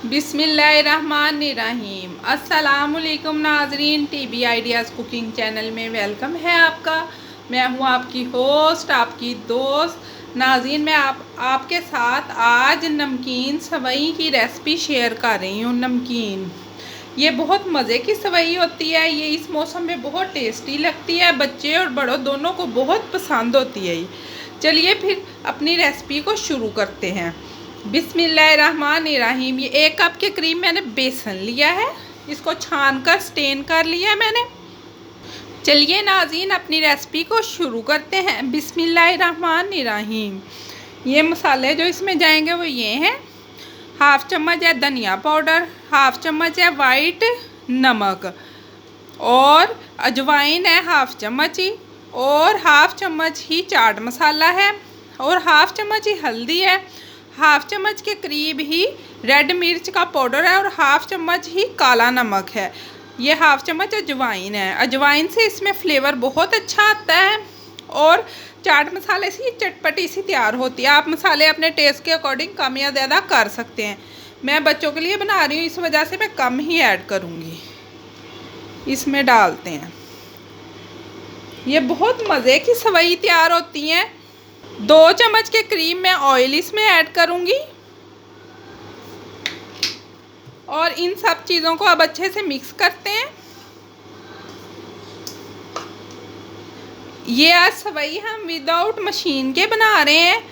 बिस्मिल्लाहिर्रहमानिर्रहीम। अस्सलामुअलैकुम नाजरीन, टीबी आइडियाज़ कुकिंग चैनल में वेलकम है आपका। मैं हूँ आपकी होस्ट, आपकी दोस्त नाज़रीन। मैं आपके साथ आज नमकीन सेवई की रेसिपी शेयर कर रही हूँ। नमकीन ये बहुत मज़े की सेवई होती है। ये इस मौसम में बहुत टेस्टी लगती है, बच्चे और बड़ों दोनों को बहुत पसंद होती है। चलिए फिर अपनी रेसिपी को शुरू करते हैं। बिस्मिल्लाहिर्रहमानिर्रहीम। ये 1 कप के करीब मैंने बेसन लिया है, इसको छान कर स्टेन कर लिया है मैंने। चलिए नाज़रीन अपनी रेसिपी को शुरू करते हैं। बिस्मिल्लाहिर्रहमानिर्रहीम। ये मसाले जो इसमें जाएंगे वो ये हैं। 1/2 चम्मच है धनिया पाउडर, 1/2 चम्मच है वाइट नमक, और अजवाइन है 1/2 चम्मच ही, और 1/2 चम्मच ही चाट मसाला है, और 1/2 चम्मच ही हल्दी है, 1/2 चम्मच के करीब ही रेड मिर्च का पाउडर है, और 1/2 चम्मच ही काला नमक है। ये 1/2 चम्मच अजवाइन है। अजवाइन से इसमें फ्लेवर बहुत अच्छा आता है और चाट मसाले से चटपटी सी तैयार होती है। आप मसाले अपने टेस्ट के अकॉर्डिंग कम या ज़्यादा कर सकते हैं। मैं बच्चों के लिए बना रही हूँ, इस वजह से मैं कम ही ऐड करूँगी। इसमें डालते हैं। ये बहुत मज़े की सेवई तैयार होती हैं। 2 चम्मच के करीब मैं ऑयल इसमें ऐड करूँगी, और इन सब चीज़ों को अब अच्छे से मिक्स करते हैं। ये आज सेवई हम विदाउट मशीन के बना रहे हैं।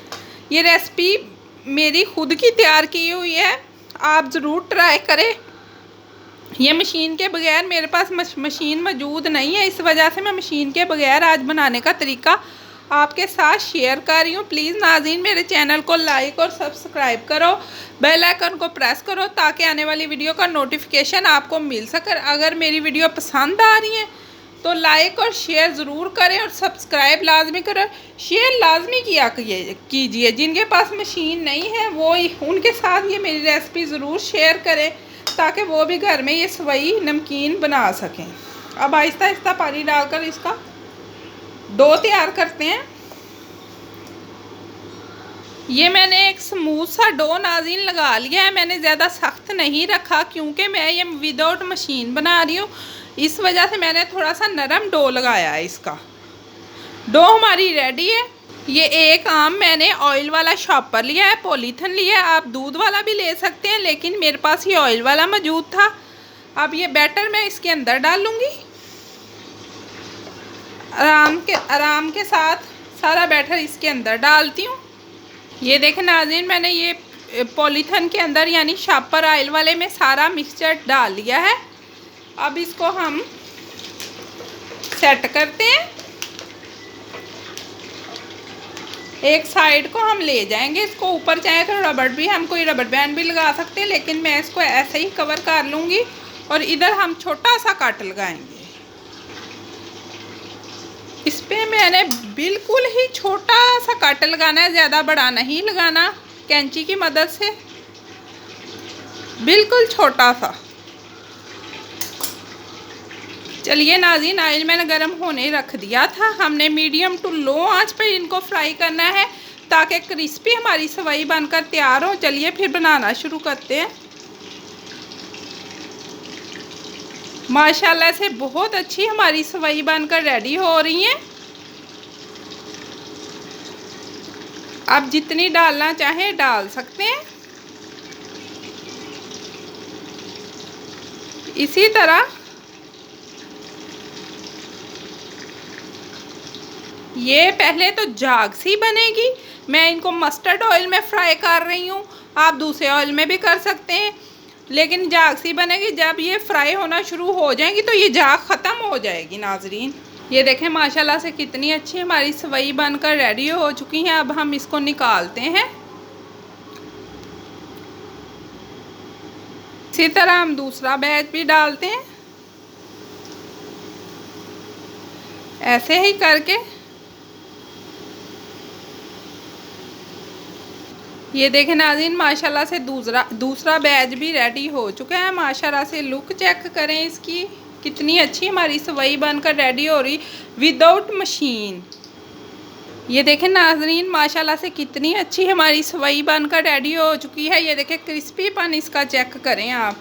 ये रेसिपी मेरी खुद की तैयार की हुई है, आप ज़रूर ट्राई करें। ये मशीन के बगैर, मेरे पास मशीन मौजूद नहीं है, इस वजह से मैं मशीन के बगैर आज बनाने का तरीका आपके साथ शेयर कर रही हूँ। प्लीज़ नाज़रीन मेरे चैनल को लाइक और सब्सक्राइब करो, बेल आइकन को प्रेस करो ताकि आने वाली वीडियो का नोटिफिकेशन आपको मिल सके। अगर मेरी वीडियो पसंद आ रही है तो लाइक और शेयर ज़रूर करें, और सब्सक्राइब लाजमी करें, शेयर लाजमी किया कीजिए। जिनके पास मशीन नहीं है वो उनके साथ ये मेरी रेसिपी ज़रूर शेयर करें ताकि वो भी घर में ये सेवई नमकीन बना सकें। अब आहिस्ता आहिस्ता पानी डालकर इसका डो तैयार करते हैं। ये मैंने एक स्मूथ सा डो नाज़रीन लगा लिया है। मैंने ज़्यादा सख्त नहीं रखा क्योंकि मैं ये विदाउट मशीन बना रही हूँ, इस वजह से मैंने थोड़ा सा नरम डो लगाया है। इसका डो हमारी रेडी है। ये एक आम मैंने ऑयल वाला शॉपर लिया है, पॉलीथिन लिया है। आप दूध वाला भी ले सकते हैं, लेकिन मेरे पास ये ऑयल वाला मौजूद था। अब ये बैटर मैं इसके अंदर डालूँगी। आराम के साथ सारा बैटर इसके अंदर डालती हूँ। ये देखें नाज़रीन, मैंने ये पॉलीथिन के अंदर यानी शॉपर ऑयल वाले में सारा मिक्सचर डाल लिया है। अब इसको हम सेट करते हैं। एक साइड को हम ले जाएंगे, इसको ऊपर चाहे तो हम कोई रबड़ बैंड भी लगा सकते हैं, लेकिन मैं इसको ऐसे ही कवर कर लूँगी, और इधर हम छोटा सा कट लगाएंगे। इस पे मैंने बिल्कुल ही छोटा सा कट लगाना है, ज़्यादा बड़ा नहीं लगाना। कैंची की मदद से बिल्कुल छोटा सा। चलिए नाज़रीन, ऑयल मैंने गर्म होने रख दिया था। हमने मीडियम टू लो आंच पे इनको फ्राई करना है ताकि क्रिस्पी हमारी सेवई बनकर तैयार हो। चलिए फिर बनाना शुरू करते हैं। माशाल्लाह से बहुत अच्छी हमारी सेवई बनकर रेडी हो रही है। आप जितनी डालना चाहें डाल सकते हैं। इसी तरह ये पहले तो झाग सी बनेगी। मैं इनको मस्टर्ड ऑयल में फ्राई कर रही हूँ, आप दूसरे ऑयल में भी कर सकते हैं, लेकिन झाग सी बनेगी। जब ये फ्राई होना शुरू हो जाएगी तो ये झाग ख़त्म हो जाएगी नाज़रीन। ये देखें माशाल्लाह से कितनी अच्छी हमारी सेवई बनकर रेडी हो चुकी हैं। अब हम इसको निकालते हैं। इसी तरह हम दूसरा बैच भी डालते हैं, ऐसे ही करके। ये देखें नाज़रीन, माशाल्लाह से दूसरा बैच भी रेडी हो चुका है। माशाल्लाह से लुक चेक करें इसकी, कितनी अच्छी हमारी सेवई बनकर रेडी हो रही विदाउट मशीन। ये देखें नाजरीन, माशाल्लाह से कितनी अच्छी हमारी सवई बनकर रेडी हो चुकी है। ये देखें क्रिस्पीपन इसका चेक करें आप।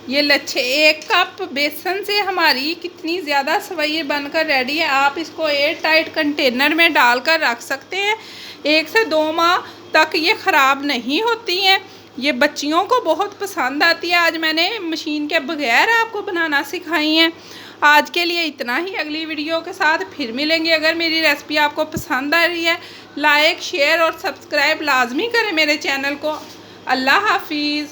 ये लच्छे 1 कप बेसन से हमारी कितनी ज़्यादा सवई बनकर रेडी है। आप इसको एयर टाइट कंटेनर में डालकर रख सकते हैं। 1 से 2 माह तक ये ख़राब नहीं होती हैं। ये बच्चियों को बहुत पसंद आती है। आज मैंने मशीन के बगैर आपको बनाना सिखाई हैं। आज के लिए इतना ही। अगली वीडियो के साथ फिर मिलेंगे। अगर मेरी रेसिपी आपको पसंद आ रही है, लाइक शेयर और सब्सक्राइब लाजमी करें मेरे चैनल को। अल्लाह हाफिज़।